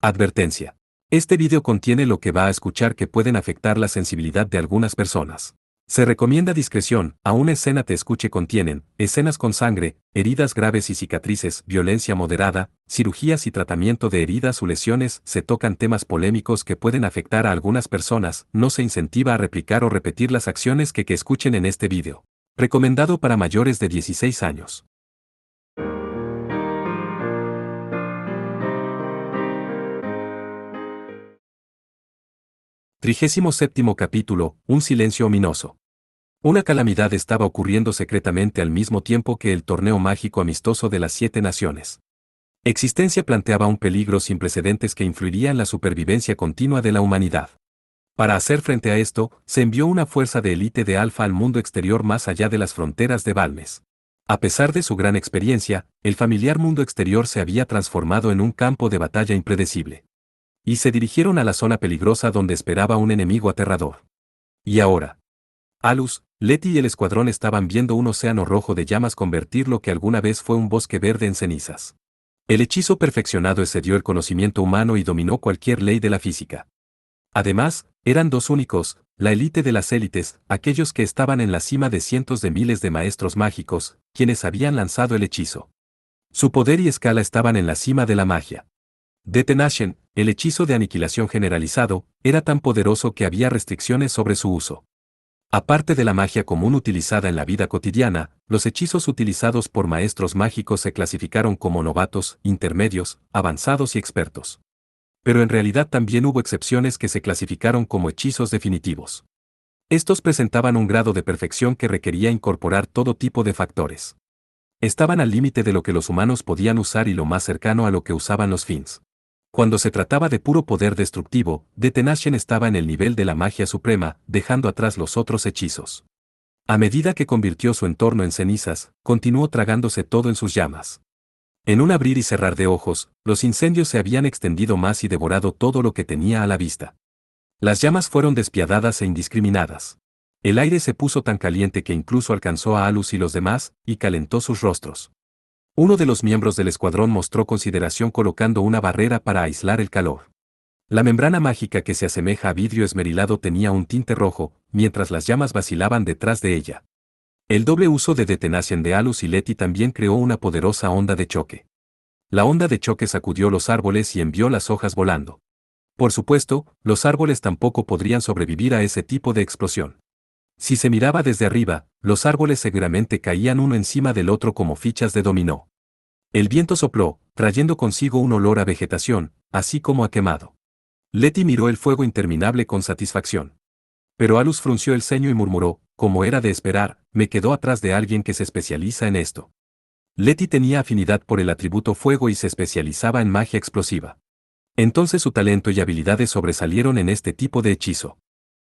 Advertencia. Este vídeo contiene lo que va a escuchar que pueden afectar la sensibilidad de algunas personas. Se recomienda discreción, aún escena te escuche contienen, escenas con sangre, heridas graves y cicatrices, violencia moderada, cirugías y tratamiento de heridas o lesiones, se tocan temas polémicos que pueden afectar a algunas personas, no se incentiva a replicar o repetir las acciones que escuchen en este vídeo. Recomendado para mayores de 16 años. XXXVII capítulo, un silencio ominoso. Una calamidad estaba ocurriendo secretamente al mismo tiempo que el torneo mágico amistoso de las 7 naciones. Existencia planteaba un peligro sin precedentes que influiría en la supervivencia continua de la humanidad. Para hacer frente a esto, se envió una fuerza de élite de Alfa al mundo exterior más allá de las fronteras de Balmes. A pesar de su gran experiencia, el familiar mundo exterior se había transformado en un campo de batalla impredecible. Y se dirigieron a la zona peligrosa donde esperaba un enemigo aterrador. Y ahora, Alus, Letty y el escuadrón estaban viendo un océano rojo de llamas convertir lo que alguna vez fue un bosque verde en cenizas. El hechizo perfeccionado excedió el conocimiento humano y dominó cualquier ley de la física. Además, eran dos únicos, la élite de las élites, aquellos que estaban en la cima de cientos de miles de maestros mágicos, quienes habían lanzado el hechizo. Su poder y escala estaban en la cima de la magia. Detenation, el hechizo de aniquilación generalizado, era tan poderoso que había restricciones sobre su uso. Aparte de la magia común utilizada en la vida cotidiana, los hechizos utilizados por maestros mágicos se clasificaron como novatos, intermedios, avanzados y expertos. Pero en realidad también hubo excepciones que se clasificaron como hechizos definitivos. Estos presentaban un grado de perfección que requería incorporar todo tipo de factores. Estaban al límite de lo que los humanos podían usar y lo más cercano a lo que usaban los Fins. Cuando se trataba de puro poder destructivo, Detenation estaba en el nivel de la magia suprema, dejando atrás los otros hechizos. A medida que convirtió su entorno en cenizas, continuó tragándose todo en sus llamas. En un abrir y cerrar de ojos, los incendios se habían extendido más y devorado todo lo que tenía a la vista. Las llamas fueron despiadadas e indiscriminadas. El aire se puso tan caliente que incluso alcanzó a Alus y los demás, y calentó sus rostros. Uno de los miembros del escuadrón mostró consideración colocando una barrera para aislar el calor. La membrana mágica que se asemeja a vidrio esmerilado tenía un tinte rojo, mientras las llamas vacilaban detrás de ella. El doble uso de Detenation de Alus y Letty también creó una poderosa onda de choque. La onda de choque sacudió los árboles y envió las hojas volando. Por supuesto, los árboles tampoco podrían sobrevivir a ese tipo de explosión. Si se miraba desde arriba, los árboles seguramente caían uno encima del otro como fichas de dominó. El viento sopló, trayendo consigo un olor a vegetación, así como a quemado. Letty miró el fuego interminable con satisfacción. Pero Alus frunció el ceño y murmuró, como era de esperar, me quedó atrás de alguien que se especializa en esto. Letty tenía afinidad por el atributo fuego y se especializaba en magia explosiva. Entonces su talento y habilidades sobresalieron en este tipo de hechizo.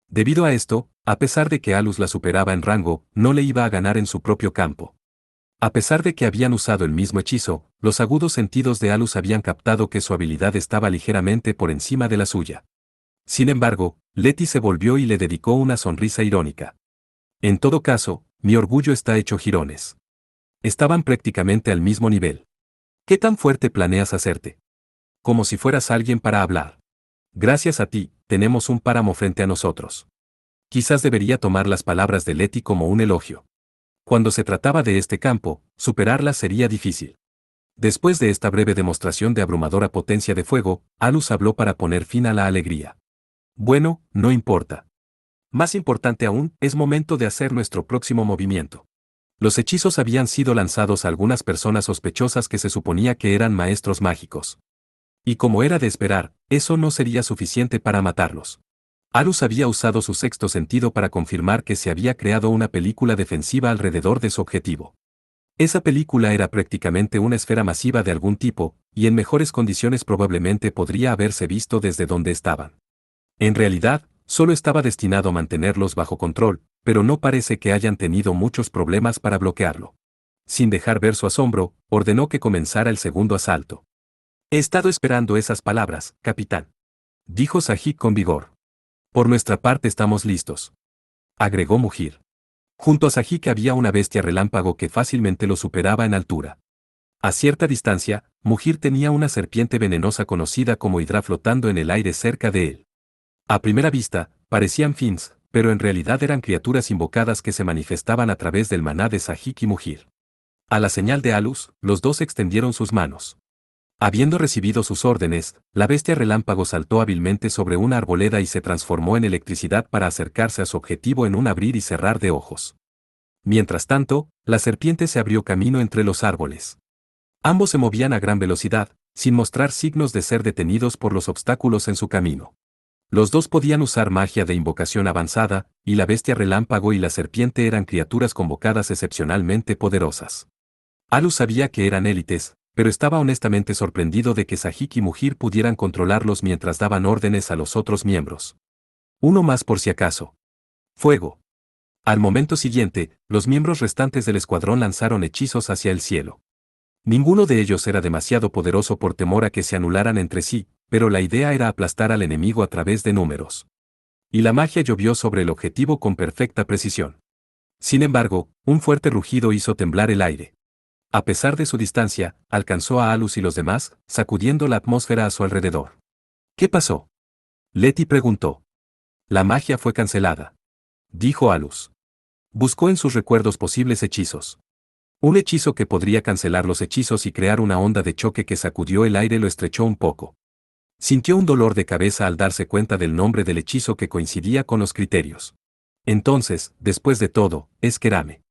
Debido a esto, a pesar de que Alus la superaba en rango, no le iba a ganar en su propio campo. A pesar de que habían usado el mismo hechizo, los agudos sentidos de Alus habían captado que su habilidad estaba ligeramente por encima de la suya. Sin embargo, Letty se volvió y le dedicó una sonrisa irónica. En todo caso, mi orgullo está hecho jirones. Estaban prácticamente al mismo nivel. ¿Qué tan fuerte planeas hacerte? Como si fueras alguien para hablar. Gracias a ti, tenemos un páramo frente a nosotros. Quizás debería tomar las palabras de Letty como un elogio. Cuando se trataba de este campo, superarlas sería difícil. Después de esta breve demostración de abrumadora potencia de fuego, Alus habló para poner fin a la alegría. Bueno, no importa. Más importante aún, es momento de hacer nuestro próximo movimiento. Los hechizos habían sido lanzados a algunas personas sospechosas que se suponía que eran maestros mágicos. Y como era de esperar, eso no sería suficiente para matarlos. Alus había usado su sexto sentido para confirmar que se había creado una película defensiva alrededor de su objetivo. Esa película era prácticamente una esfera masiva de algún tipo, y en mejores condiciones probablemente podría haberse visto desde donde estaban. En realidad, solo estaba destinado a mantenerlos bajo control, pero no parece que hayan tenido muchos problemas para bloquearlo. Sin dejar ver su asombro, ordenó que comenzara el segundo asalto. He estado esperando esas palabras, capitán. Dijo Sahik con vigor. Por nuestra parte estamos listos. Agregó Mujir. Junto a Sahik había una bestia relámpago que fácilmente lo superaba en altura. A cierta distancia, Mugir tenía una serpiente venenosa conocida como Hidra flotando en el aire cerca de él. A primera vista, parecían Fins, pero en realidad eran criaturas invocadas que se manifestaban a través del maná de Sahik y Mugir. A la señal de Alus, los dos extendieron sus manos. Habiendo recibido sus órdenes, la bestia relámpago saltó hábilmente sobre una arboleda y se transformó en electricidad para acercarse a su objetivo en un abrir y cerrar de ojos. Mientras tanto, la serpiente se abrió camino entre los árboles. Ambos se movían a gran velocidad, sin mostrar signos de ser detenidos por los obstáculos en su camino. Los dos podían usar magia de invocación avanzada, y la bestia relámpago y la serpiente eran criaturas convocadas excepcionalmente poderosas. Alus sabía que eran élites, pero estaba honestamente sorprendido de que Sahik y Mugir pudieran controlarlos mientras daban órdenes a los otros miembros. Uno más por si acaso. Fuego. Al momento siguiente, los miembros restantes del escuadrón lanzaron hechizos hacia el cielo. Ninguno de ellos era demasiado poderoso por temor a que se anularan entre sí, pero la idea era aplastar al enemigo a través de números. Y la magia llovió sobre el objetivo con perfecta precisión. Sin embargo, un fuerte rugido hizo temblar el aire. A pesar de su distancia, alcanzó a Alus y los demás, sacudiendo la atmósfera a su alrededor. ¿Qué pasó? Letty preguntó. La magia fue cancelada, dijo Alus. Buscó en sus recuerdos posibles hechizos. Un hechizo que podría cancelar los hechizos y crear una onda de choque que sacudió el aire lo estrechó un poco. Sintió un dolor de cabeza al darse cuenta del nombre del hechizo que coincidía con los criterios. Entonces, después de todo, es Kerame.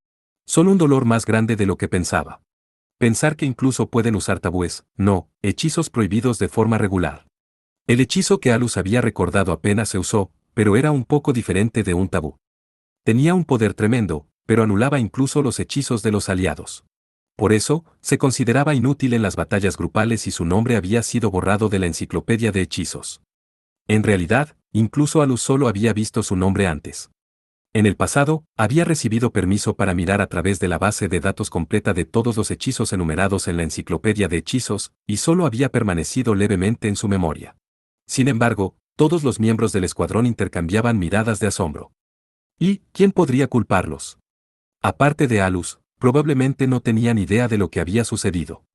Solo un dolor más grande de lo que pensaba. Pensar que incluso pueden usar tabúes, no, hechizos prohibidos de forma regular. El hechizo que Alus había recordado apenas se usó, pero era un poco diferente de un tabú. Tenía un poder tremendo, pero anulaba incluso los hechizos de los aliados. Por eso, se consideraba inútil en las batallas grupales y su nombre había sido borrado de la enciclopedia de hechizos. En realidad, incluso Alus solo había visto su nombre antes. En el pasado, había recibido permiso para mirar a través de la base de datos completa de todos los hechizos enumerados en la enciclopedia de hechizos, y solo había permanecido levemente en su memoria. Sin embargo, todos los miembros del escuadrón intercambiaban miradas de asombro. ¿Y quién podría culparlos? Aparte de Alus, probablemente no tenían idea de lo que había sucedido.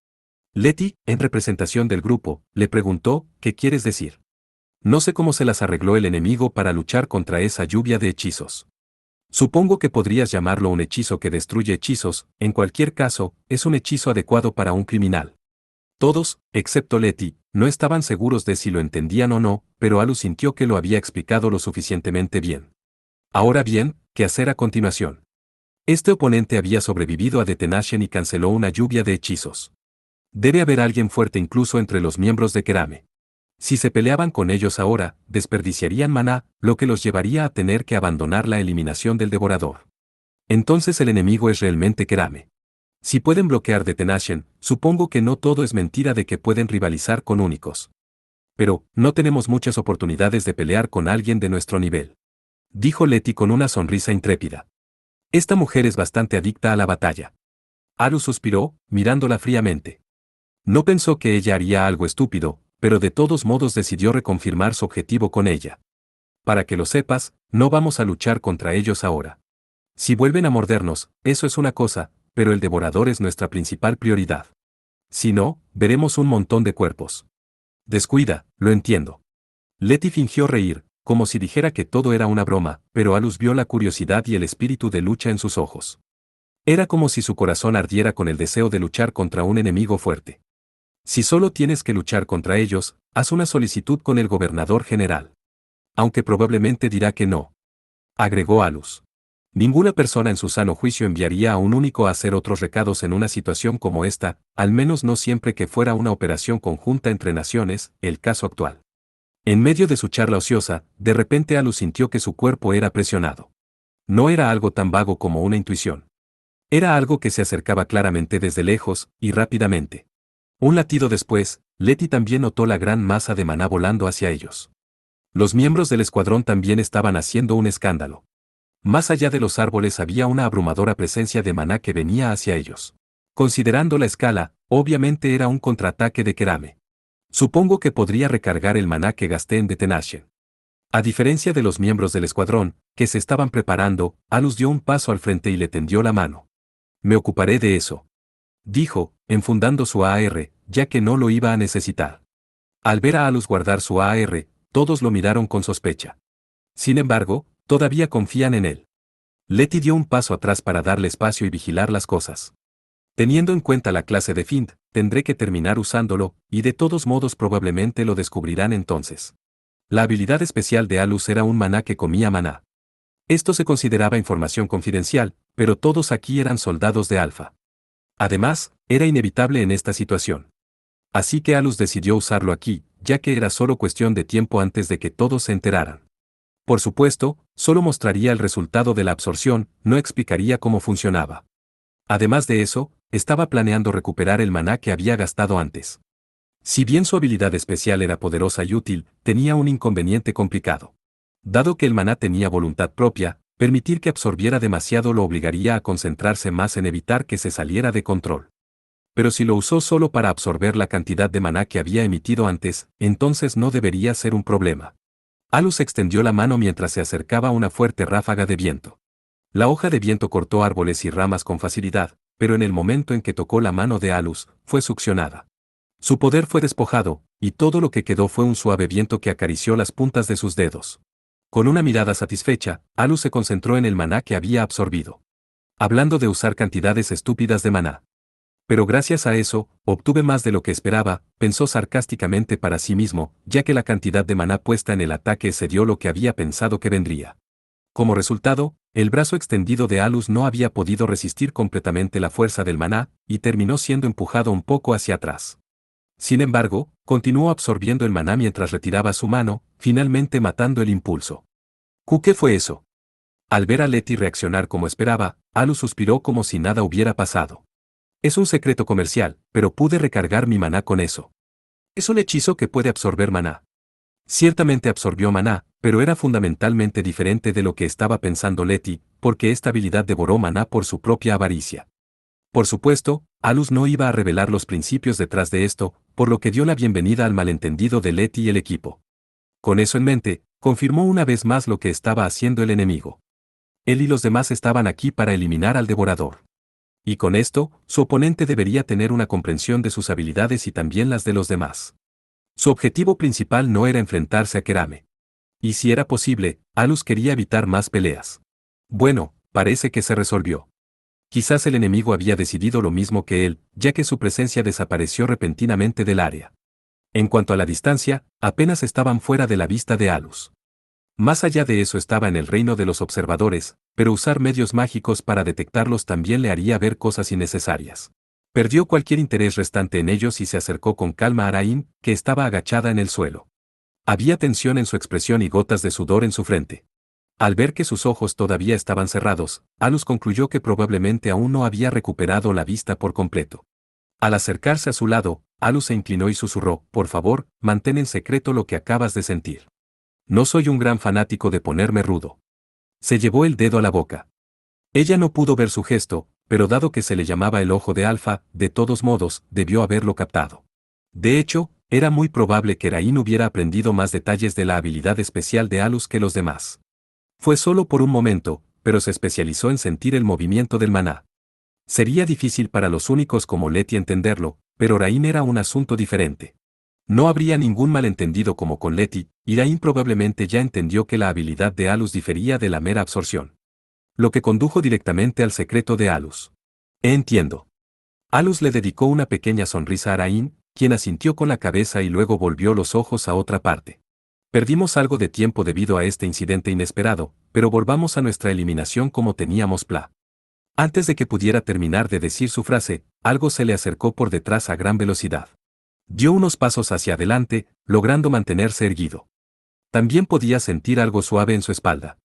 Letty, en representación del grupo, le preguntó, ¿qué quieres decir? No sé cómo se las arregló el enemigo para luchar contra esa lluvia de hechizos. Supongo que podrías llamarlo un hechizo que destruye hechizos, en cualquier caso, es un hechizo adecuado para un criminal. Todos, excepto Letty, no estaban seguros de si lo entendían o no, pero Alus sintió que lo había explicado lo suficientemente bien. Ahora bien, ¿qué hacer a continuación? Este oponente había sobrevivido a Detenation y canceló una lluvia de hechizos. Debe haber alguien fuerte incluso entre los miembros de Kerame. Si se peleaban con ellos ahora, desperdiciarían maná, lo que los llevaría a tener que abandonar la eliminación del devorador. Entonces el enemigo es realmente Kerame. Si pueden bloquear Detenation, supongo que no todo es mentira de que pueden rivalizar con únicos. Pero, no tenemos muchas oportunidades de pelear con alguien de nuestro nivel. Dijo Letty con una sonrisa intrépida. Esta mujer es bastante adicta a la batalla. Alus suspiró, mirándola fríamente. No pensó que ella haría algo estúpido, pero de todos modos decidió reconfirmar su objetivo con ella. Para que lo sepas, no vamos a luchar contra ellos ahora. Si vuelven a mordernos, eso es una cosa, pero el devorador es nuestra principal prioridad. Si no, veremos un montón de cuerpos. Descuida, lo entiendo. Letty fingió reír, como si dijera que todo era una broma, pero Alus vio la curiosidad y el espíritu de lucha en sus ojos. Era como si su corazón ardiera con el deseo de luchar contra un enemigo fuerte. Si solo tienes que luchar contra ellos, haz una solicitud con el gobernador general. Aunque probablemente dirá que no. Agregó Alus. Ninguna persona en su sano juicio enviaría a un único a hacer otros recados en una situación como esta, al menos no siempre que fuera una operación conjunta entre naciones, el caso actual. En medio de su charla ociosa, de repente Alus sintió que su cuerpo era presionado. No era algo tan vago como una intuición. Era algo que se acercaba claramente desde lejos, y rápidamente. Un latido después, Letty también notó la gran masa de maná volando hacia ellos. Los miembros del escuadrón también estaban haciendo un escándalo. Más allá de los árboles había una abrumadora presencia de maná que venía hacia ellos. Considerando la escala, obviamente era un contraataque de Kerame. Supongo que podría recargar el maná que gasté en Detenation. A diferencia de los miembros del escuadrón, que se estaban preparando, Alus dio un paso al frente y le tendió la mano. Me ocuparé de eso. dijo, enfundando su AR, ya que no lo iba a necesitar. Al ver a Alus guardar su AR, todos lo miraron con sospecha. Sin embargo, todavía confían en él. Letty dio un paso atrás para darle espacio y vigilar las cosas. Teniendo en cuenta la clase de Fint, tendré que terminar usándolo, y de todos modos probablemente lo descubrirán entonces. La habilidad especial de Alus era un maná que comía maná. Esto se consideraba información confidencial, pero todos aquí eran soldados de Alpha. Además, era inevitable en esta situación. Así que Alus decidió usarlo aquí, ya que era solo cuestión de tiempo antes de que todos se enteraran. Por supuesto, solo mostraría el resultado de la absorción, no explicaría cómo funcionaba. Además de eso, estaba planeando recuperar el maná que había gastado antes. Si bien su habilidad especial era poderosa y útil, tenía un inconveniente complicado. Dado que el maná tenía voluntad propia, permitir que absorbiera demasiado lo obligaría a concentrarse más en evitar que se saliera de control. Pero si lo usó solo para absorber la cantidad de maná que había emitido antes, entonces no debería ser un problema. Alus extendió la mano mientras se acercaba una fuerte ráfaga de viento. La hoja de viento cortó árboles y ramas con facilidad, pero en el momento en que tocó la mano de Alus, fue succionada. Su poder fue despojado, y todo lo que quedó fue un suave viento que acarició las puntas de sus dedos. Con una mirada satisfecha, Alus se concentró en el maná que había absorbido. Hablando de usar cantidades estúpidas de maná. Pero gracias a eso, obtuve más de lo que esperaba, pensó sarcásticamente para sí mismo, ya que la cantidad de maná puesta en el ataque excedió lo que había pensado que vendría. Como resultado, el brazo extendido de Alus no había podido resistir completamente la fuerza del maná, y terminó siendo empujado un poco hacia atrás. Sin embargo, continuó absorbiendo el maná mientras retiraba su mano, finalmente matando el impulso. ¿Qué fue eso? Al ver a Letty reaccionar como esperaba, Alus suspiró como si nada hubiera pasado. Es un secreto comercial, pero pude recargar mi maná con eso. Es un hechizo que puede absorber maná. Ciertamente absorbió maná, pero era fundamentalmente diferente de lo que estaba pensando Letty, porque esta habilidad devoró maná por su propia avaricia. Por supuesto, Alus no iba a revelar los principios detrás de esto, por lo que dio la bienvenida al malentendido de Letty y el equipo. Con eso en mente, confirmó una vez más lo que estaba haciendo el enemigo. Él y los demás estaban aquí para eliminar al devorador. Y con esto, su oponente debería tener una comprensión de sus habilidades y también las de los demás. Su objetivo principal no era enfrentarse a Kerame. Y si era posible, Alus quería evitar más peleas. Bueno, parece que se resolvió. Quizás el enemigo había decidido lo mismo que él, ya que su presencia desapareció repentinamente del área. En cuanto a la distancia, apenas estaban fuera de la vista de Alus. Más allá de eso estaba en el reino de los observadores, pero usar medios mágicos para detectarlos también le haría ver cosas innecesarias. Perdió cualquier interés restante en ellos y se acercó con calma a Arain, que estaba agachada en el suelo. Había tensión en su expresión y gotas de sudor en su frente. Al ver que sus ojos todavía estaban cerrados, Alus concluyó que probablemente aún no había recuperado la vista por completo. Al acercarse a su lado, Alus se inclinó y susurró, por favor, mantén en secreto lo que acabas de sentir. No soy un gran fanático de ponerme rudo. Se llevó el dedo a la boca. Ella no pudo ver su gesto, pero dado que se le llamaba el ojo de Alfa, de todos modos, debió haberlo captado. De hecho, era muy probable que Rain hubiera aprendido más detalles de la habilidad especial de Alus que los demás. Fue solo por un momento, pero se especializó en sentir el movimiento del maná. Sería difícil para los únicos como Letty entenderlo, pero Rain era un asunto diferente. No habría ningún malentendido como con Letty, y Rain probablemente ya entendió que la habilidad de Alus difería de la mera absorción. Lo que condujo directamente al secreto de Alus. Entiendo. Alus le dedicó una pequeña sonrisa a Rain, quien asintió con la cabeza y luego volvió los ojos a otra parte. Perdimos algo de tiempo debido a este incidente inesperado, pero volvamos a nuestra eliminación como teníamos plan. Antes de que pudiera terminar de decir su frase, algo se le acercó por detrás a gran velocidad. Dio unos pasos hacia adelante, logrando mantenerse erguido. También podía sentir algo suave en su espalda.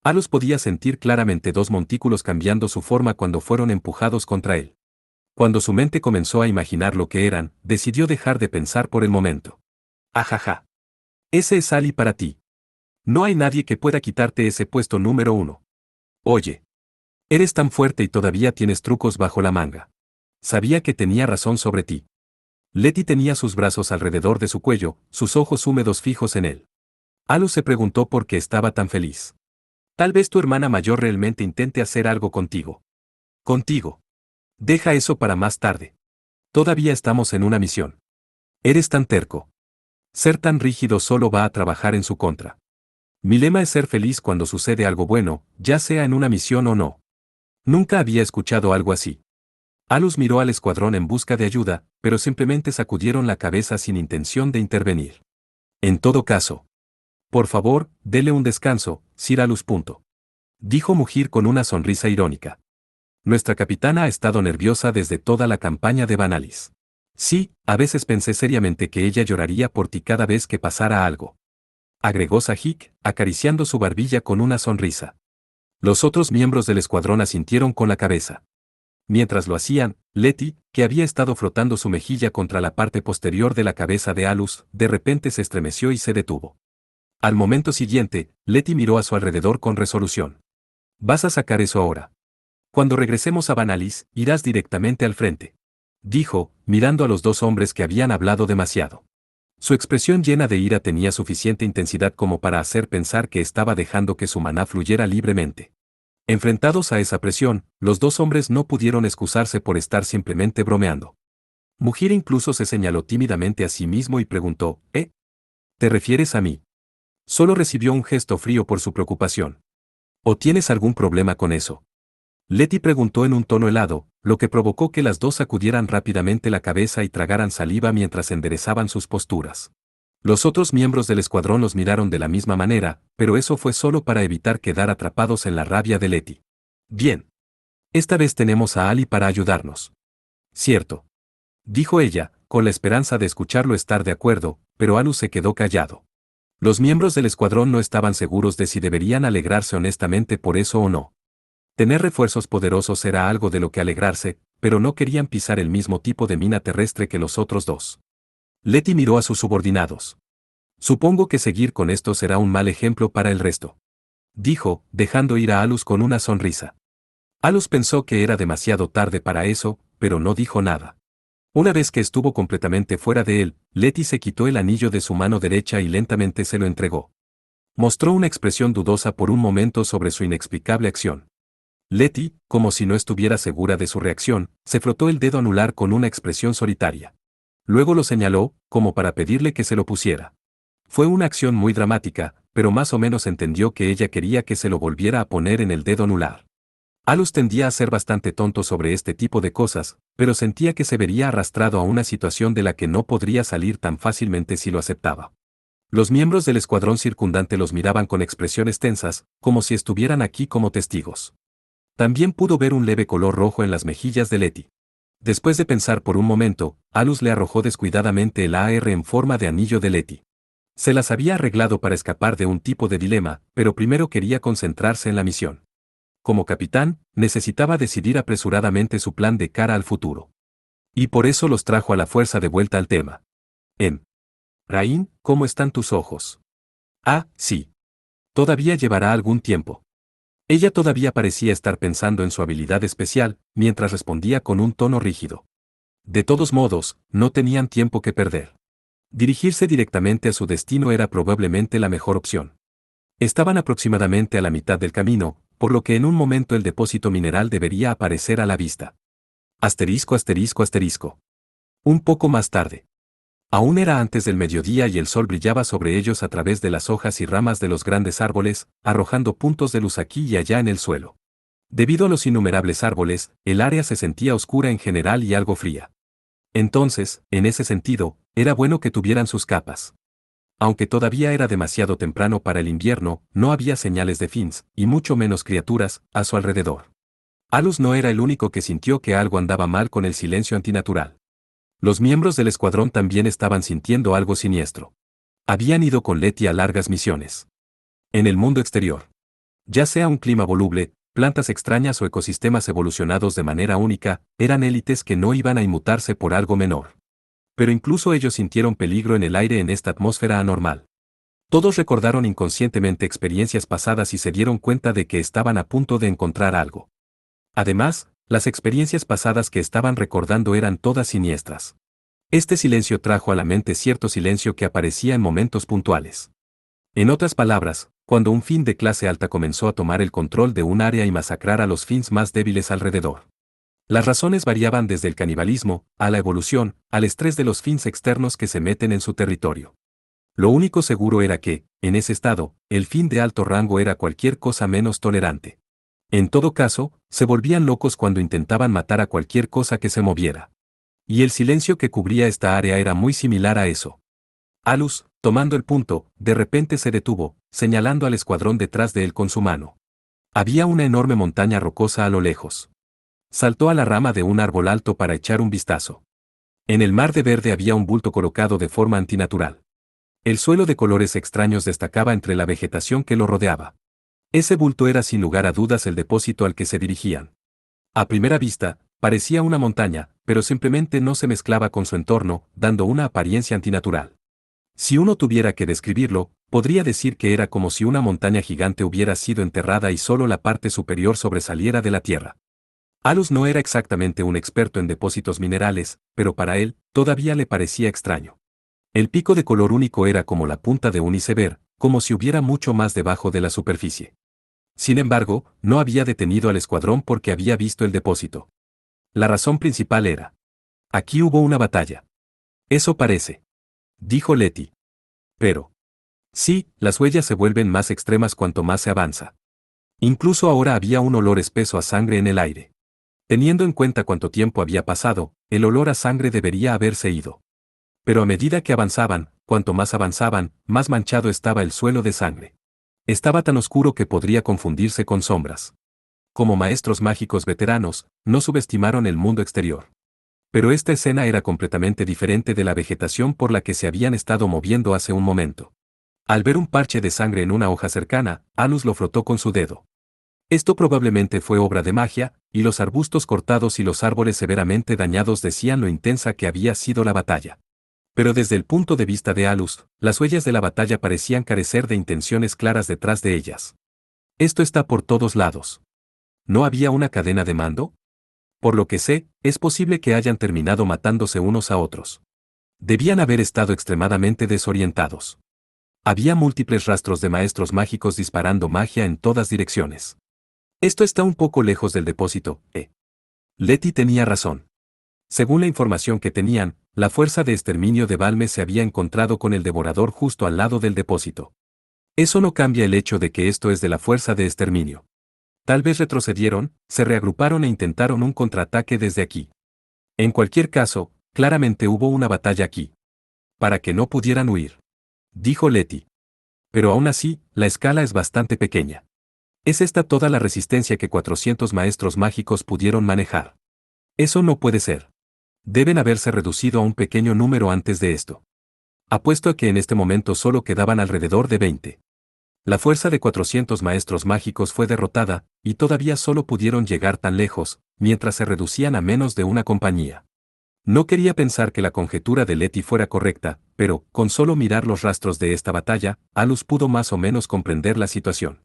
Alus podía sentir claramente dos montículos cambiando su forma cuando fueron empujados contra él. Cuando su mente comenzó a imaginar lo que eran, decidió dejar de pensar por el momento. Ajaja. Ese es Ali para ti. No hay nadie que pueda quitarte ese puesto número 1. Oye. Eres tan fuerte y todavía tienes trucos bajo la manga. Sabía que tenía razón sobre ti. Letty tenía sus brazos alrededor de su cuello, sus ojos húmedos fijos en él. Alus se preguntó por qué estaba tan feliz. Tal vez tu hermana mayor realmente intente hacer algo contigo. Contigo. Deja eso para más tarde. Todavía estamos en una misión. Eres tan terco. Ser tan rígido solo va a trabajar en su contra. Mi lema es ser feliz cuando sucede algo bueno, ya sea en una misión o no. Nunca había escuchado algo así. Alus miró al escuadrón en busca de ayuda, pero simplemente sacudieron la cabeza sin intención de intervenir. En todo caso. Por favor, dele un descanso, Sir Alus. Dijo Mujir con una sonrisa irónica. Nuestra capitana ha estado nerviosa desde toda la campaña de Vanalis. Sí, a veces pensé seriamente que ella lloraría por ti cada vez que pasara algo. Agregó Sahik, acariciando su barbilla con una sonrisa. Los otros miembros del escuadrón asintieron con la cabeza. Mientras lo hacían, Letty, que había estado frotando su mejilla contra la parte posterior de la cabeza de Alus, de repente se estremeció y se detuvo. Al momento siguiente, Letty miró a su alrededor con resolución. Vas a sacar eso ahora. Cuando regresemos a Vanalis, irás directamente al frente. Dijo, mirando a los dos hombres que habían hablado demasiado. Su expresión llena de ira tenía suficiente intensidad como para hacer pensar que estaba dejando que su maná fluyera libremente. Enfrentados a esa presión, los dos hombres no pudieron excusarse por estar simplemente bromeando. Mujir incluso se señaló tímidamente a sí mismo y preguntó, ¿eh? ¿Te refieres a mí? Solo recibió un gesto frío por su preocupación. ¿O tienes algún problema con eso? Letty preguntó en un tono helado, lo que provocó que las dos sacudieran rápidamente la cabeza y tragaran saliva mientras enderezaban sus posturas. Los otros miembros del escuadrón los miraron de la misma manera, pero eso fue solo para evitar quedar atrapados en la rabia de Letty. Bien. Esta vez tenemos a Ali para ayudarnos. Cierto. Dijo ella, con la esperanza de escucharlo estar de acuerdo, pero Alus se quedó callado. Los miembros del escuadrón no estaban seguros de si deberían alegrarse honestamente por eso o no. Tener refuerzos poderosos era algo de lo que alegrarse, pero no querían pisar el mismo tipo de mina terrestre que los otros dos. Letty miró a sus subordinados. Supongo que seguir con esto será un mal ejemplo para el resto. Dijo, dejando ir a Alus con una sonrisa. Alus pensó que era demasiado tarde para eso, pero no dijo nada. Una vez que estuvo completamente fuera de él, Letty se quitó el anillo de su mano derecha y lentamente se lo entregó. Mostró una expresión dudosa por un momento sobre su inexplicable acción. Letty, como si no estuviera segura de su reacción, se frotó el dedo anular con una expresión solitaria. Luego lo señaló, como para pedirle que se lo pusiera. Fue una acción muy dramática, pero más o menos entendió que ella quería que se lo volviera a poner en el dedo anular. Alus tendía a ser bastante tonto sobre este tipo de cosas, pero sentía que se vería arrastrado a una situación de la que no podría salir tan fácilmente si lo aceptaba. Los miembros del escuadrón circundante los miraban con expresiones tensas, como si estuvieran aquí como testigos. También pudo ver un leve color rojo en las mejillas de Letty. Después de pensar por un momento, Alus le arrojó descuidadamente el AR en forma de anillo de Letty. Se las había arreglado para escapar de un tipo de dilema, pero primero quería concentrarse en la misión. Como capitán, necesitaba decidir apresuradamente su plan de cara al futuro. Y por eso los trajo a la fuerza de vuelta al tema. Rain, ¿cómo están tus ojos? Ah, sí. Todavía llevará algún tiempo. Ella todavía parecía estar pensando en su habilidad especial, mientras respondía con un tono rígido. De todos modos, no tenían tiempo que perder. Dirigirse directamente a su destino era probablemente la mejor opción. Estaban aproximadamente a la mitad del camino, por lo que en un momento el depósito mineral debería aparecer a la vista. Asterisco, asterisco, asterisco. Un poco más tarde. Aún era antes del mediodía y el sol brillaba sobre ellos a través de las hojas y ramas de los grandes árboles, arrojando puntos de luz aquí y allá en el suelo. Debido a los innumerables árboles, el área se sentía oscura en general y algo fría. Entonces, en ese sentido, era bueno que tuvieran sus capas. Aunque todavía era demasiado temprano para el invierno, no había señales de Fins, y mucho menos criaturas, a su alrededor. Alus no era el único que sintió que algo andaba mal con el silencio antinatural. Los miembros del escuadrón también estaban sintiendo algo siniestro. Habían ido con Letty a largas misiones. En el mundo exterior. Ya sea un clima voluble, plantas extrañas o ecosistemas evolucionados de manera única, eran élites que no iban a inmutarse por algo menor. Pero incluso ellos sintieron peligro en el aire en esta atmósfera anormal. Todos recordaron inconscientemente experiencias pasadas y se dieron cuenta de que estaban a punto de encontrar algo. Además, las experiencias pasadas que estaban recordando eran todas siniestras. Este silencio trajo a la mente cierto silencio que aparecía en momentos puntuales. En otras palabras, cuando un Fin de clase alta comenzó a tomar el control de un área y masacrar a los Fins más débiles alrededor. Las razones variaban desde el canibalismo, a la evolución, al estrés de los fins externos que se meten en su territorio. Lo único seguro era que, en ese estado, el fin de alto rango era cualquier cosa menos tolerante. En todo caso, se volvían locos cuando intentaban matar a cualquier cosa que se moviera. Y el silencio que cubría esta área era muy similar a eso. Alus, tomando el punto, de repente se detuvo, señalando al escuadrón detrás de él con su mano. Había una enorme montaña rocosa a lo lejos. Saltó a la rama de un árbol alto para echar un vistazo. En el mar de verde había un bulto colocado de forma antinatural. El suelo de colores extraños destacaba entre la vegetación que lo rodeaba. Ese bulto era sin lugar a dudas el depósito al que se dirigían. A primera vista, parecía una montaña, pero simplemente no se mezclaba con su entorno, dando una apariencia antinatural. Si uno tuviera que describirlo, podría decir que era como si una montaña gigante hubiera sido enterrada y solo la parte superior sobresaliera de la tierra. Alus no era exactamente un experto en depósitos minerales, pero para él, todavía le parecía extraño. El pico de color único era como la punta de un iceberg, como si hubiera mucho más debajo de la superficie. Sin embargo, no había detenido al escuadrón porque había visto el depósito. La razón principal era: aquí hubo una batalla. Eso parece, dijo Letty. Pero sí, las huellas se vuelven más extremas cuanto más se avanza. Incluso ahora había un olor espeso a sangre en el aire. Teniendo en cuenta cuánto tiempo había pasado, el olor a sangre debería haberse ido. Pero a medida que avanzaban, cuanto más avanzaban, más manchado estaba el suelo de sangre. Estaba tan oscuro que podría confundirse con sombras. Como maestros mágicos veteranos, no subestimaron el mundo exterior. Pero esta escena era completamente diferente de la vegetación por la que se habían estado moviendo hace un momento. Al ver un parche de sangre en una hoja cercana, Alus lo frotó con su dedo. Esto probablemente fue obra de magia, y los arbustos cortados y los árboles severamente dañados decían lo intensa que había sido la batalla. Pero desde el punto de vista de Alus, las huellas de la batalla parecían carecer de intenciones claras detrás de ellas. Esto está por todos lados. ¿No había una cadena de mando? Por lo que sé, es posible que hayan terminado matándose unos a otros. Debían haber estado extremadamente desorientados. Había múltiples rastros de maestros mágicos disparando magia en todas direcciones. Esto está un poco lejos del depósito, ¿eh? Letty tenía razón. Según la información que tenían, la fuerza de exterminio de Valme se había encontrado con el devorador justo al lado del depósito. Eso no cambia el hecho de que esto es de la fuerza de exterminio. Tal vez retrocedieron, se reagruparon e intentaron un contraataque desde aquí. En cualquier caso, claramente hubo una batalla aquí. Para que no pudieran huir, dijo Letty. Pero aún así, la escala es bastante pequeña. ¿Es esta toda la resistencia que 400 maestros mágicos pudieron manejar? Eso no puede ser. Deben haberse reducido a un pequeño número antes de esto. Apuesto a que en este momento solo quedaban alrededor de 20. La fuerza de 400 maestros mágicos fue derrotada, y todavía solo pudieron llegar tan lejos, mientras se reducían a menos de una compañía. No quería pensar que la conjetura de Letty fuera correcta, pero, con solo mirar los rastros de esta batalla, Alus pudo más o menos comprender la situación.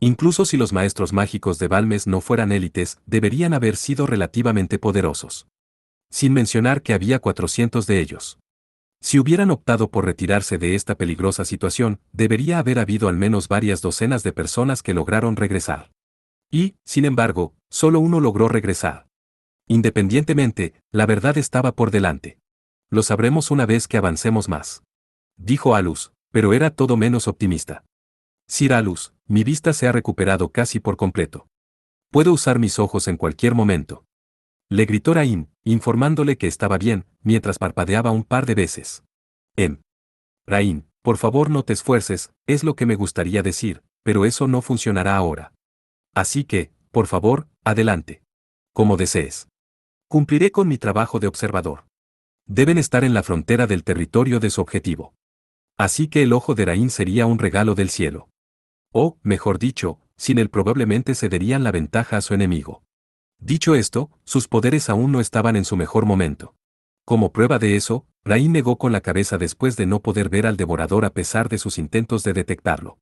Incluso si los maestros mágicos de Balmes no fueran élites, deberían haber sido relativamente poderosos. Sin mencionar que había 400 de ellos. Si hubieran optado por retirarse de esta peligrosa situación, debería haber habido al menos varias docenas de personas que lograron regresar. Y, sin embargo, solo uno logró regresar. Independientemente, la verdad estaba por delante. Lo sabremos una vez que avancemos más. Dijo Alus, pero era todo menos optimista. Sir Alus, mi vista se ha recuperado casi por completo. Puedo usar mis ojos en cualquier momento. Le gritó Rain, informándole que estaba bien, mientras parpadeaba un par de veces. Rain, por favor no te esfuerces, es lo que me gustaría decir, pero eso no funcionará ahora. Así que, por favor, adelante. Como desees. Cumpliré con mi trabajo de observador. Deben estar en la frontera del territorio de su objetivo. Así que el ojo de Rain sería un regalo del cielo. O, mejor dicho, sin él probablemente cederían la ventaja a su enemigo. Dicho esto, sus poderes aún no estaban en su mejor momento. Como prueba de eso, Rain negó con la cabeza después de no poder ver al devorador a pesar de sus intentos de detectarlo.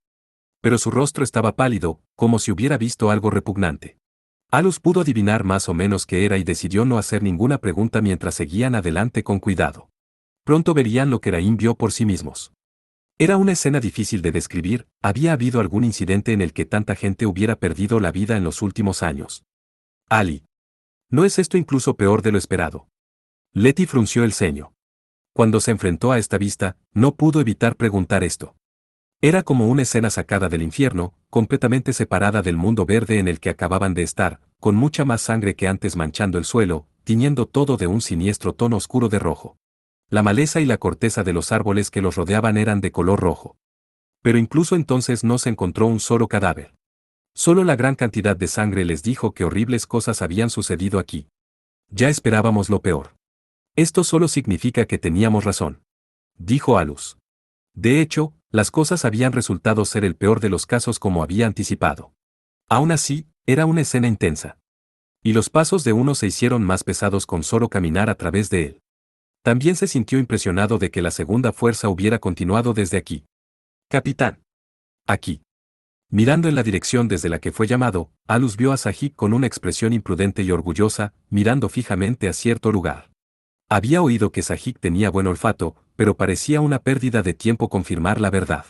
Pero su rostro estaba pálido, como si hubiera visto algo repugnante. Alus pudo adivinar más o menos qué era y decidió no hacer ninguna pregunta mientras seguían adelante con cuidado. Pronto verían lo que Rain vio por sí mismos. Era una escena difícil de describir, había habido algún incidente en el que tanta gente hubiera perdido la vida en los últimos años. Ali. ¿No es esto incluso peor de lo esperado? Letty frunció el ceño. Cuando se enfrentó a esta vista, no pudo evitar preguntar esto. Era como una escena sacada del infierno, completamente separada del mundo verde en el que acababan de estar, con mucha más sangre que antes manchando el suelo, tiñendo todo de un siniestro tono oscuro de rojo. La maleza y la corteza de los árboles que los rodeaban eran de color rojo. Pero incluso entonces no se encontró un solo cadáver. Solo la gran cantidad de sangre les dijo que horribles cosas habían sucedido aquí. Ya esperábamos lo peor. Esto solo significa que teníamos razón, dijo Alus. De hecho, las cosas habían resultado ser el peor de los casos como había anticipado. Aún así, era una escena intensa. Y los pasos de uno se hicieron más pesados con solo caminar a través de él. También se sintió impresionado de que la segunda fuerza hubiera continuado desde aquí. Capitán. Aquí. Mirando en la dirección desde la que fue llamado, Alus vio a Sahik con una expresión imprudente y orgullosa, mirando fijamente a cierto lugar. Había oído que Sahik tenía buen olfato, pero parecía una pérdida de tiempo confirmar la verdad.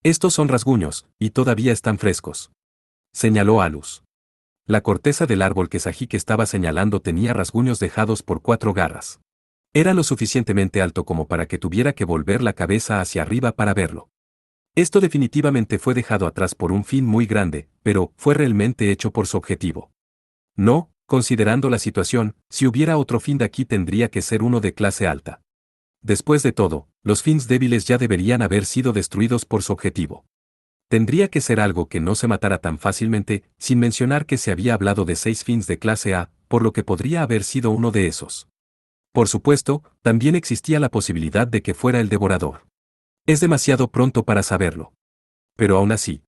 Estos son rasguños, y todavía están frescos. Señaló Alus. La corteza del árbol que Sahik estaba señalando tenía rasguños dejados por 4 garras. Era lo suficientemente alto como para que tuviera que volver la cabeza hacia arriba para verlo. Esto definitivamente fue dejado atrás por un fin muy grande, pero fue realmente hecho por su objetivo. No, considerando la situación, si hubiera otro fin de aquí tendría que ser uno de clase alta. Después de todo, los fins débiles ya deberían haber sido destruidos por su objetivo. Tendría que ser algo que no se matara tan fácilmente, sin mencionar que se había hablado de 6 fins de clase A, por lo que podría haber sido uno de esos. Por supuesto, también existía la posibilidad de que fuera el devorador. Es demasiado pronto para saberlo. Pero aún así,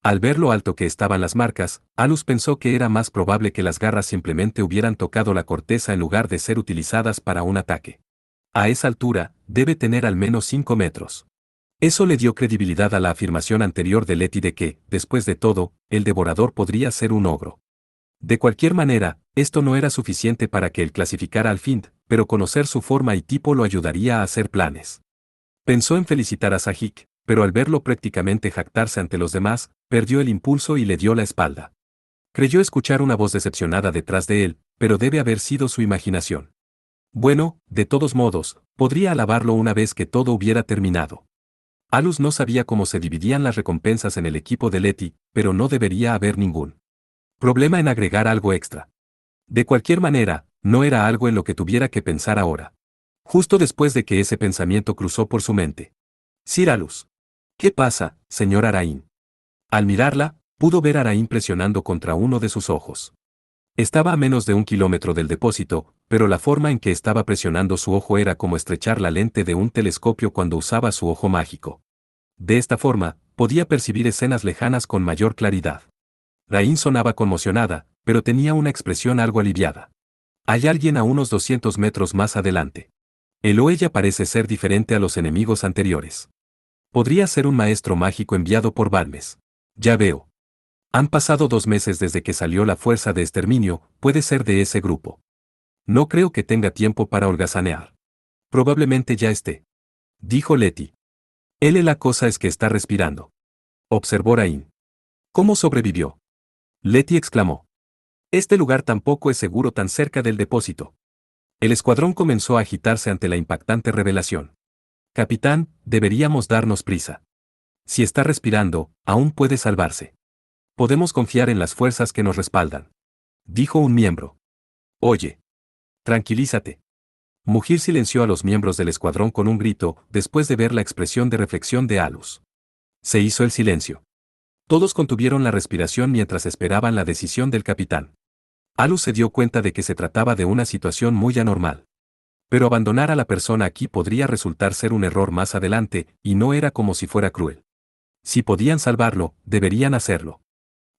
al ver lo alto que estaban las marcas, Alus pensó que era más probable que las garras simplemente hubieran tocado la corteza en lugar de ser utilizadas para un ataque. A esa altura, debe tener al menos 5 metros. Eso le dio credibilidad a la afirmación anterior de Letty de que, después de todo, el devorador podría ser un ogro. De cualquier manera, esto no era suficiente para que él clasificara al Find, pero conocer su forma y tipo lo ayudaría a hacer planes. Pensó en felicitar a Sahik, pero al verlo prácticamente jactarse ante los demás, perdió el impulso y le dio la espalda. Creyó escuchar una voz decepcionada detrás de él, pero debe haber sido su imaginación. Bueno, de todos modos, podría alabarlo una vez que todo hubiera terminado. Alus no sabía cómo se dividían las recompensas en el equipo de Letty, pero no debería haber ningún problema en agregar algo extra. De cualquier manera, no era algo en lo que tuviera que pensar ahora. Justo después de que ese pensamiento cruzó por su mente. Sir Alus. ¿Qué pasa, señor Arain? Al mirarla, pudo ver a Arain presionando contra uno de sus ojos. Estaba a menos de 1 kilómetro del depósito, pero la forma en que estaba presionando su ojo era como estrechar la lente de un telescopio cuando usaba su ojo mágico. De esta forma, podía percibir escenas lejanas con mayor claridad. Arain sonaba conmocionada, pero tenía una expresión algo aliviada. Hay alguien a unos 200 metros más adelante. Él o ella parece ser diferente a los enemigos anteriores. Podría ser un maestro mágico enviado por Balmes. Ya veo. Han pasado 2 meses desde que salió la fuerza de exterminio, puede ser de ese grupo. No creo que tenga tiempo para holgazanear. Probablemente ya esté. Dijo Letty. La cosa es que está respirando. Observó Rain. ¿Cómo sobrevivió? Letty exclamó. Este lugar tampoco es seguro tan cerca del depósito. El escuadrón comenzó a agitarse ante la impactante revelación. Capitán, deberíamos darnos prisa. Si está respirando, aún puede salvarse. Podemos confiar en las fuerzas que nos respaldan. Dijo un miembro. Oye. Tranquilízate. Mujir silenció a los miembros del escuadrón con un grito, después de ver la expresión de reflexión de Alus. Se hizo el silencio. Todos contuvieron la respiración mientras esperaban la decisión del capitán. Alus se dio cuenta de que se trataba de una situación muy anormal. Pero abandonar a la persona aquí podría resultar ser un error más adelante, y no era como si fuera cruel. Si podían salvarlo, deberían hacerlo.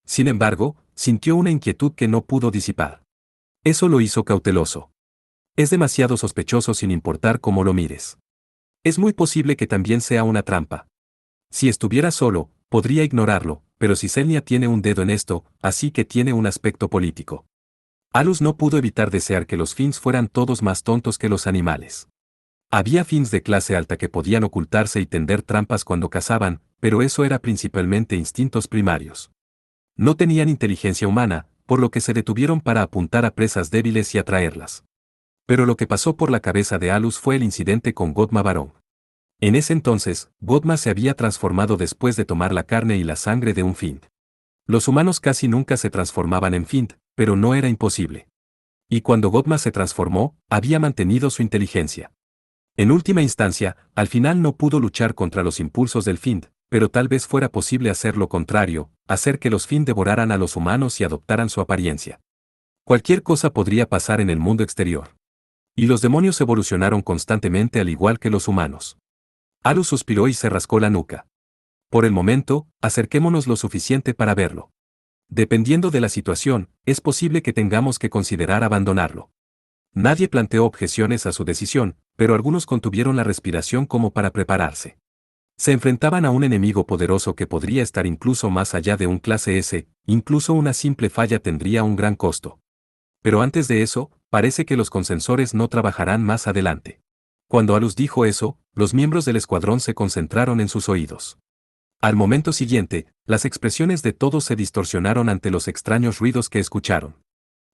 Sin embargo, sintió una inquietud que no pudo disipar. Eso lo hizo cauteloso. Es demasiado sospechoso sin importar cómo lo mires. Es muy posible que también sea una trampa. Si estuviera solo, podría ignorarlo, pero si Selnia tiene un dedo en esto, así que tiene un aspecto político. Alus no pudo evitar desear que los Fins fueran todos más tontos que los animales. Había Fins de clase alta que podían ocultarse y tender trampas cuando cazaban, pero eso era principalmente instintos primarios. No tenían inteligencia humana, por lo que se detuvieron para apuntar a presas débiles y atraerlas. Pero lo que pasó por la cabeza de Alus fue el incidente con Godma Varón. En ese entonces, Godma se había transformado después de tomar la carne y la sangre de un Fiend. Los humanos casi nunca se transformaban en Fiend, pero no era imposible. Y cuando Godma se transformó, había mantenido su inteligencia. En última instancia, al final no pudo luchar contra los impulsos del Fiend, pero tal vez fuera posible hacer lo contrario, hacer que los Fiend devoraran a los humanos y adoptaran su apariencia. Cualquier cosa podría pasar en el mundo exterior. Y los demonios evolucionaron constantemente al igual que los humanos. Alus suspiró y se rascó la nuca. Por el momento, acerquémonos lo suficiente para verlo. Dependiendo de la situación, es posible que tengamos que considerar abandonarlo. Nadie planteó objeciones a su decisión, pero algunos contuvieron la respiración como para prepararse. Se enfrentaban a un enemigo poderoso que podría estar incluso más allá de un clase S, incluso una simple falla tendría un gran costo. Pero antes de eso, parece que los consensores no trabajarán más adelante. Cuando Alus dijo eso, los miembros del escuadrón se concentraron en sus oídos. Al momento siguiente, las expresiones de todos se distorsionaron ante los extraños ruidos que escucharon.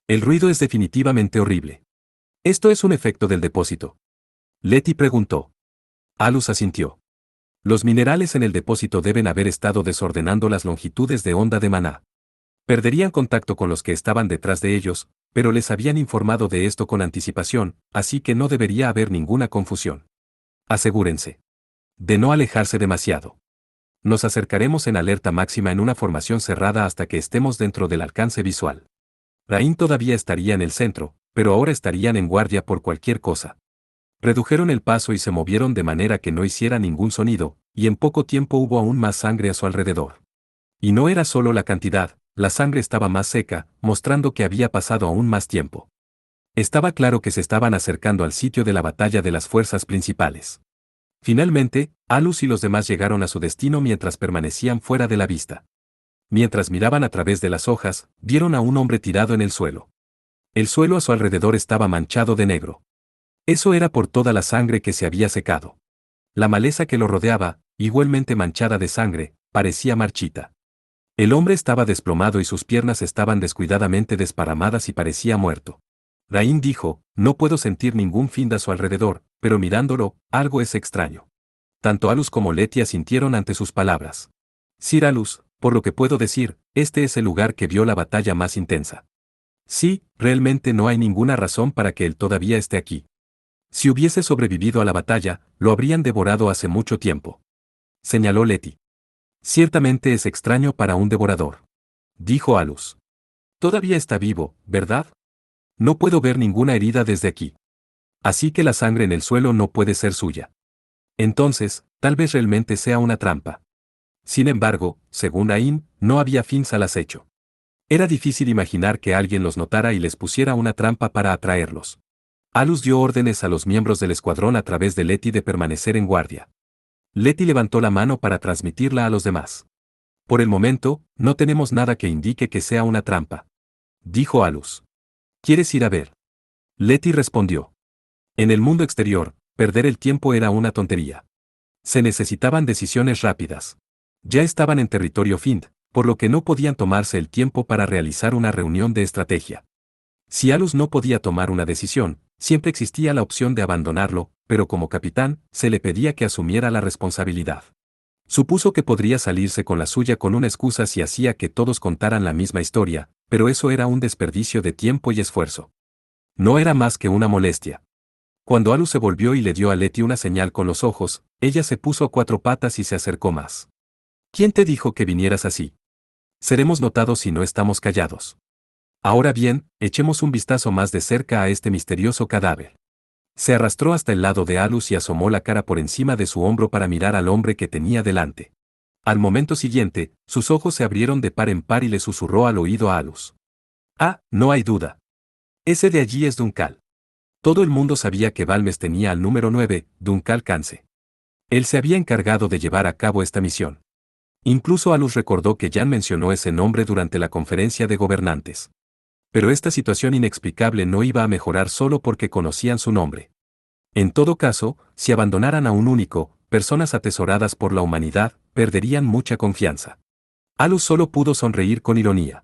El ruido es definitivamente horrible. ¿Esto es un efecto del depósito?, Letty preguntó. Alus asintió. Los minerales en el depósito deben haber estado desordenando las longitudes de onda de maná. Perderían contacto con los que estaban detrás de ellos, pero les habían informado de esto con anticipación, así que no debería haber ninguna confusión. Asegúrense de no alejarse demasiado. Nos acercaremos en alerta máxima en una formación cerrada hasta que estemos dentro del alcance visual. Rain todavía estaría en el centro, pero ahora estarían en guardia por cualquier cosa. Redujeron el paso y se movieron de manera que no hiciera ningún sonido, y en poco tiempo hubo aún más sangre a su alrededor. Y no era solo la cantidad, la sangre estaba más seca, mostrando que había pasado aún más tiempo. Estaba claro que se estaban acercando al sitio de la batalla de las fuerzas principales. Finalmente, Alus y los demás llegaron a su destino mientras permanecían fuera de la vista. Mientras miraban a través de las hojas, vieron a un hombre tirado en el suelo. El suelo a su alrededor estaba manchado de negro. Eso era por toda la sangre que se había secado. La maleza que lo rodeaba, igualmente manchada de sangre, parecía marchita. El hombre estaba desplomado y sus piernas estaban descuidadamente desparramadas y parecía muerto. Rain dijo, no puedo sentir ningún Fiend a su alrededor, pero mirándolo, algo es extraño. Tanto Alus como Letty asintieron ante sus palabras. Sir Alus, por lo que puedo decir, este es el lugar que vio la batalla más intensa. Sí, realmente no hay ninguna razón para que él todavía esté aquí. Si hubiese sobrevivido a la batalla, lo habrían devorado hace mucho tiempo. Señaló Letty. Ciertamente es extraño para un devorador. Dijo Alus. Todavía está vivo, ¿verdad? No puedo ver ninguna herida desde aquí. Así que la sangre en el suelo no puede ser suya. Entonces, tal vez realmente sea una trampa. Sin embargo, según Rain, no había Fiends al acecho. Era difícil imaginar que alguien los notara y les pusiera una trampa para atraerlos. Alus dio órdenes a los miembros del escuadrón a través de Letty de permanecer en guardia. Letty levantó la mano para transmitirla a los demás. Por el momento, no tenemos nada que indique que sea una trampa. Dijo Alus. ¿Quieres ir a ver? Letty respondió. En el mundo exterior, perder el tiempo era una tontería. Se necesitaban decisiones rápidas. Ya estaban en territorio Fiend, por lo que no podían tomarse el tiempo para realizar una reunión de estrategia. Si Alus no podía tomar una decisión, siempre existía la opción de abandonarlo, pero como capitán, se le pedía que asumiera la responsabilidad. Supuso que podría salirse con la suya con una excusa si hacía que todos contaran la misma historia, pero eso era un desperdicio de tiempo y esfuerzo. No era más que una molestia. Cuando Alus se volvió y le dio a Letty una señal con los ojos, ella se puso a cuatro patas y se acercó más. ¿Quién te dijo que vinieras así? Seremos notados si no estamos callados. Ahora bien, echemos un vistazo más de cerca a este misterioso cadáver. Se arrastró hasta el lado de Alus y asomó la cara por encima de su hombro para mirar al hombre que tenía delante. Al momento siguiente, sus ojos se abrieron de par en par y le susurró al oído a Alus. Ah, no hay duda. Ese de allí es Duncal. Todo el mundo sabía que Balmes tenía al número 9, Duncal Cance. Él se había encargado de llevar a cabo esta misión. Incluso Alus recordó que Jan mencionó ese nombre durante la conferencia de gobernantes. Pero esta situación inexplicable no iba a mejorar solo porque conocían su nombre. En todo caso, si abandonaran a un único, personas atesoradas por la humanidad, perderían mucha confianza. Alus solo pudo sonreír con ironía.